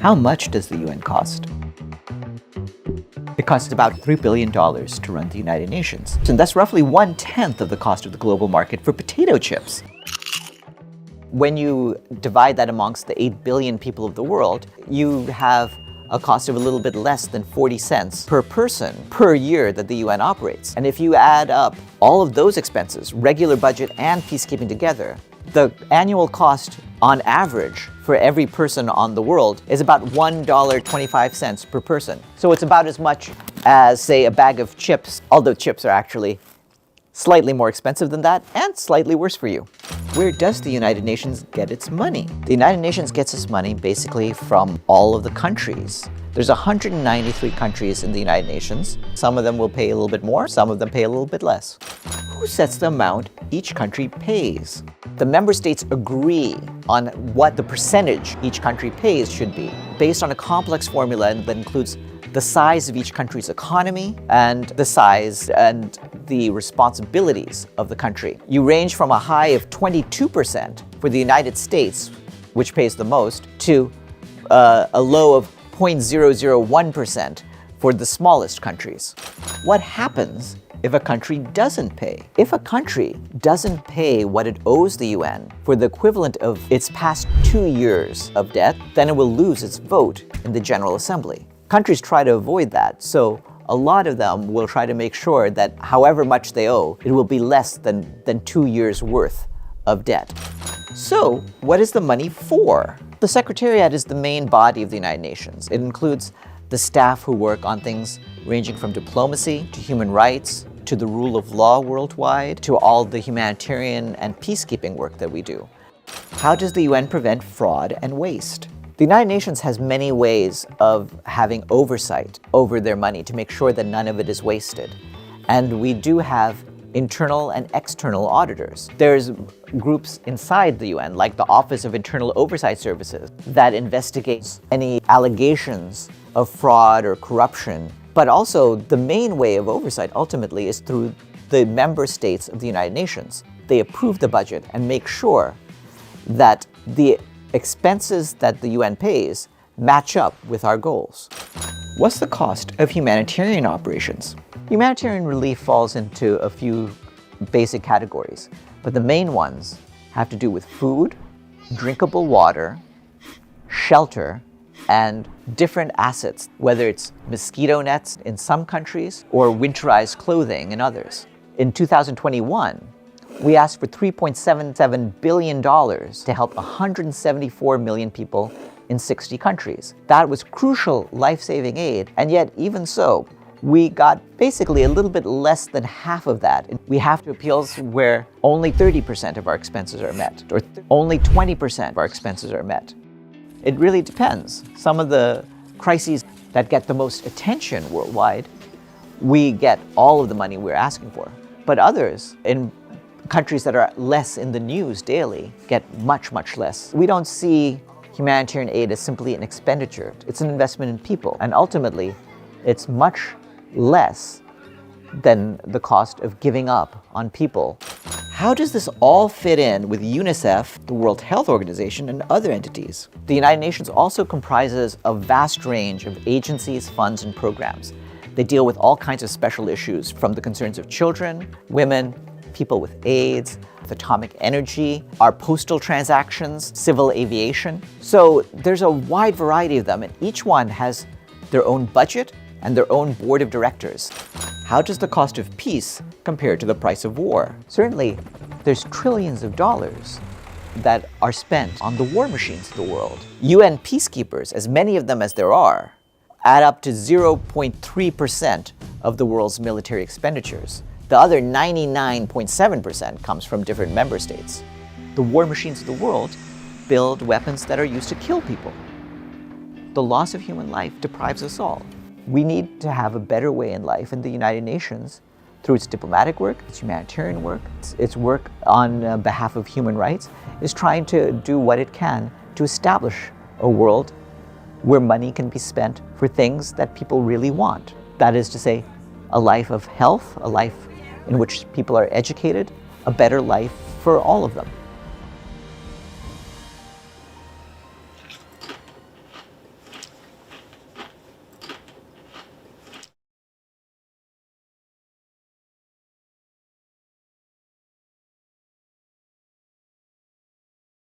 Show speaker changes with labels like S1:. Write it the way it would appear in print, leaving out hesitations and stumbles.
S1: How much does the UN cost? It costs about $3 billion to run the United Nations, and that's roughly 1/10 of the cost of the global market for potato chips. When you divide that amongst the 8 billion people of the world, you have a cost of a little bit less than 40 cents per person per year that the UN operates. And if you add up all of those expenses, regular budget and peacekeeping together, the annual cost on average for every person on the world is about $1.25 per person. So it's about as much as, say, a bag of chips, although chips are actually slightly more expensive than that and slightly worse for you. Where does the United Nations get its money? The United Nations gets its money basically from all of the countries. There's 193 countries in the United Nations. Some of them will pay a little bit more, some of them pay a little bit less. Who sets the amount each country pays? The member states agree on what the percentage each country pays should be, based on a complex formula that includes the size of each country's economy and the size and the responsibilities of the country. You range from a high of 22% for the United States, which pays the most, to a low of 0.001% for the smallest countries. What happens if a country doesn't pay? If a country doesn't pay what it owes the UN for the equivalent of its past 2 years of debt, then it will lose its vote in the General Assembly. Countries try to avoid that, so a lot of them will try to make sure that however much they owe, it will be less than 2 years worth of debt. So, what is the money for? The Secretariat is the main body of the United Nations. It includes the staff who work on things ranging from diplomacy to human rights to the rule of law worldwide to all the humanitarian and peacekeeping work that we do. How does the UN prevent fraud and waste? The United Nations has many ways of having oversight over their money to make sure that none of it is wasted. And we do have internal and external auditors. There's groups inside the UN, like the Office of Internal Oversight Services, that investigates any allegations of fraud or corruption. But also, the main way of oversight ultimately is through the member states of the United Nations. They approve the budget and make sure that the expenses that the UN pays match up with our goals. What's the cost of humanitarian operations? Humanitarian relief falls into a few basic categories, but the main ones have to do with food, drinkable water, shelter, and different assets, whether it's mosquito nets in some countries or winterized clothing in others. In 2021, we asked for $3.77 billion to help 174 million people in 60 countries. That was crucial life-saving aid, and yet even so, we got basically a little bit less than half of that. We have to appeals where only 30% of our expenses are met, or only 20% of our expenses are met. It really depends. Some of the crises that get the most attention worldwide, we get all of the money we're asking for. But others, in countries that are less in the news daily, get much, much less. We don't see humanitarian aid as simply an expenditure. It's an investment in people, and ultimately, it's much less than the cost of giving up on people. How does this all fit in with UNICEF, the World Health Organization, and other entities? The United Nations also comprises a vast range of agencies, funds, and programs. They deal with all kinds of special issues, from the concerns of children, women, people with AIDS, with atomic energy, our postal transactions, civil aviation. So there's a wide variety of them, and each one has their own budget and their own board of directors. How does the cost of peace compare to the price of war? Certainly, there's trillions of dollars that are spent on the war machines of the world. UN peacekeepers, as many of them as there are, add up to 0.3% of the world's military expenditures. The other 99.7% comes from different member states. The war machines of the world build weapons that are used to kill people. The loss of human life deprives us all. We need to have a better way in life, and the United Nations, through its diplomatic work, its humanitarian work, its work on behalf of human rights, is trying to do what it can to establish a world where money can be spent for things that people really want. That is to say, a life of health, a life in which people are educated, a better life for all of them.